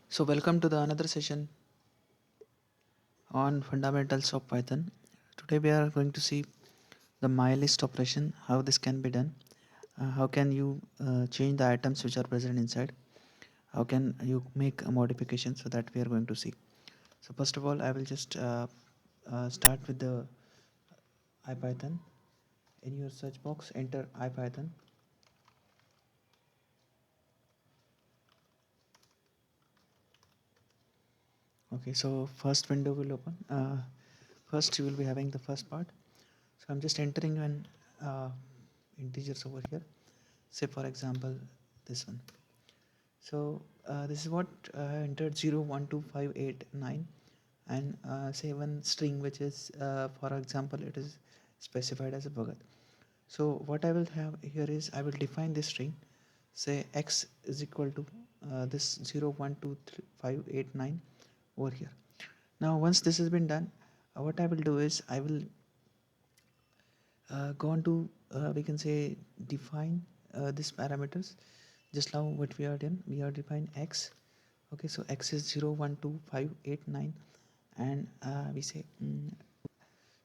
So welcome to the another session on fundamentals of Python. Today we are going to see the mylist operation, how this can be done, how can you change the items which are present inside, how can you make a modification, so that we are going to see. So first of all, I will just start with the IPython. In your search box, enter IPython. Okay, so first window will open. First you will be having the first part. So I'm just entering an integers over here. Say for example this one. So this is what I entered 0 1 2 5 8 9, and say one string which is for example it is specified as a Bhagat. So what I will have here is I will define this string, say x is equal to this 0 1 2 3 5 8 9 over here. Now once this has been done, what I will do is I will go on to we can say define these parameters. Just now what we are done, we are defined x. Okay, so x is 0 1 2 5 8 9, and we say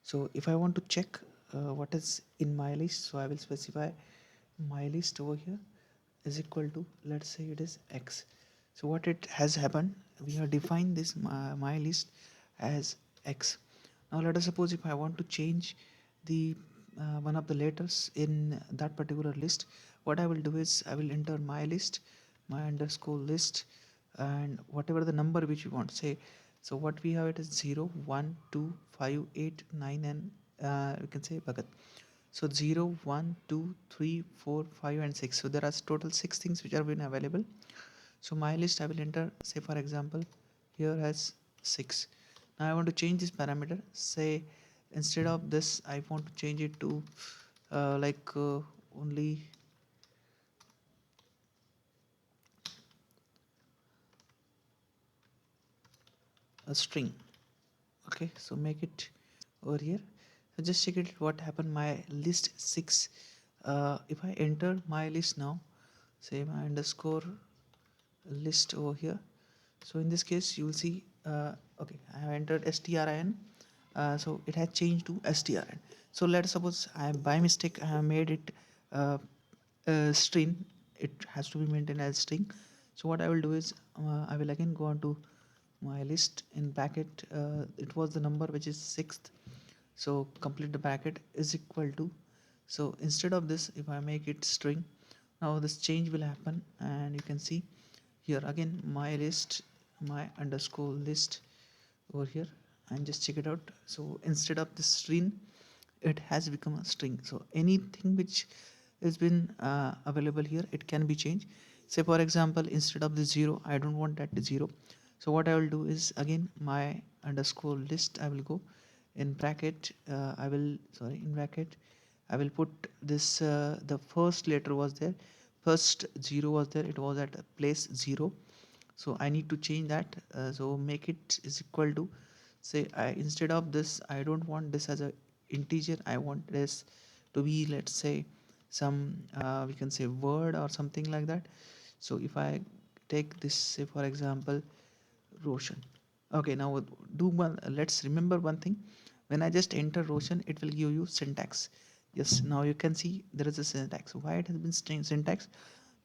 so if I want to check what is in my list, so I will specify my list over here is equal to, let's say it is x. So what it has happened, we have defined this my list as x. Now let us suppose if I want to change the one of the letters in that particular list, what I will do is I will enter my list, my underscore list, and whatever the number which you want, say. So what we have it is 0 1 2 5 8 9, and we can say Bhagat. So 0 1 2 3 4 5 and 6. So there are total 6 things which are been available. So my list I will enter, say for example here has 6. Now I want to change this parameter. Say instead of this I want to change it to only a string. Okay, so make it over here. So just check it what happened. My list 6. If I enter my list now, say my underscore list over here. So in this case you will see okay, I have entered strin. So it has changed to strin. So let's suppose I by mistake I have made it uh, string. It has to be maintained as string. So what I will do is I will again go on to my list. In bracket it was the number which is sixth, so complete the bracket is equal to. So instead of this if I make it string, now this change will happen, and you can see here again my list, my underscore list over here, and just check it out. So instead of this string it has become a string. So anything which has been available here, it can be changed. Say for example instead of the 0 I don't want that to 0. So what I will do is again my underscore list I will go in bracket I will sorry in bracket I will put this the first letter was there, first 0 was there, it was at place 0. So I need to change that. So make it is equal to, say I instead of this I don't want this as a integer, I want this to be, let's say, some we can say word or something like that. So if I take this, say for example Roshan. Okay, now do one, let's remember one thing. When I just enter Roshan, it will give you syntax. Yes, now you can see there is a syntax. Why it has been syntax?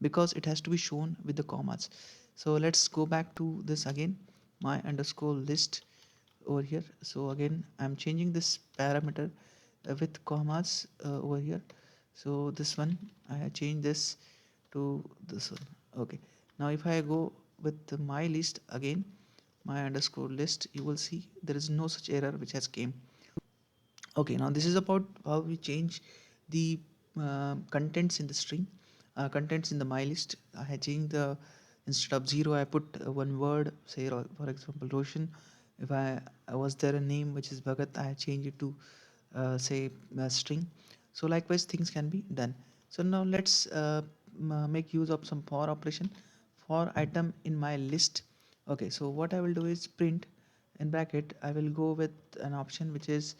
Because it has to be shown with the commas. So let's go back to this again, my underscore list over here. So again I'm changing this parameter with commas over here. So this one I change this to this one. Okay, now if I go with my list again, my underscore list, you will see there is no such error which has came. Okay, now this is about how we change the contents in the string, contents in the my list. I had changed the, instead of 0 I put one word, say for example Roshan. If I was there a name which is Bhagat, I change it to say a string. So likewise things can be done. So now let's make use of some for operation. For item in my list. Okay, so what I will do is print in bracket I will go with an option which is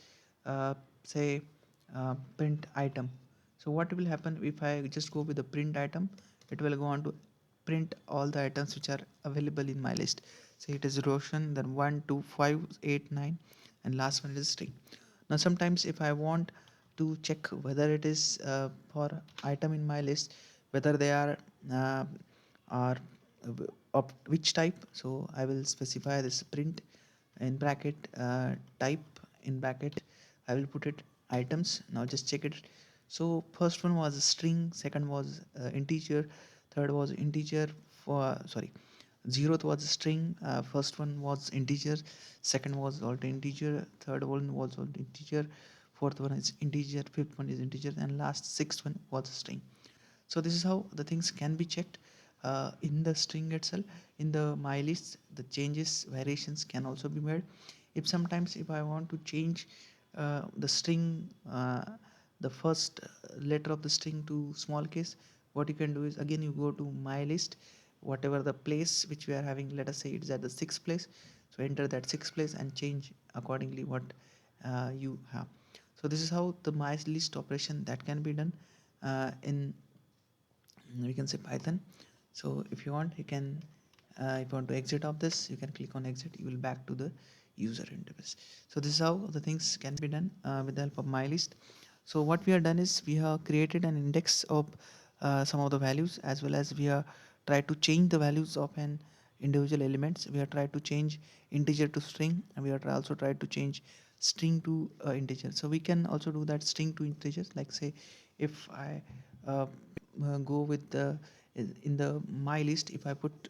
uh, say print item. So what will happen if I just go with the print item, it will go on to print all the items which are available in my list. Say it is Roshan, then 1 2 5 8 9, and last one is string. Now sometimes if I want to check whether it is for item in my list, whether they uh, are of which type, so I will specify this print in bracket type in bracket, I will put it items. Now just check it. So first one was a string, second was integer, third was integer, for sorry, zeroth was a string, first one was integer, second was also integer, third one was also integer, fourth one is integer, fifth one is integer, and last sixth one was a string. So this is how the things can be checked in the string itself. In the my list, the changes variations can also be made. If sometimes if I want to change the string, the first letter of the string to small case, what you can do is again you go to my list, whatever the place which we are having, let us say it's at the sixth place, so enter that sixth place and change accordingly what you have. So this is how the my list operation that can be done in, we can say, Python. So if you want, you can if you want to exit of this, you can click on exit, you will back to the user interface. So this is how the things can be done with the help of my list. So what we have done is we have created an index of some of the values, as well as we have tried to change the values of an individual elements. We have tried to change integer to string, and we have also tried to change string to integer. So we can also do that string to integers, like say if I uh, go with the in the my list, if I put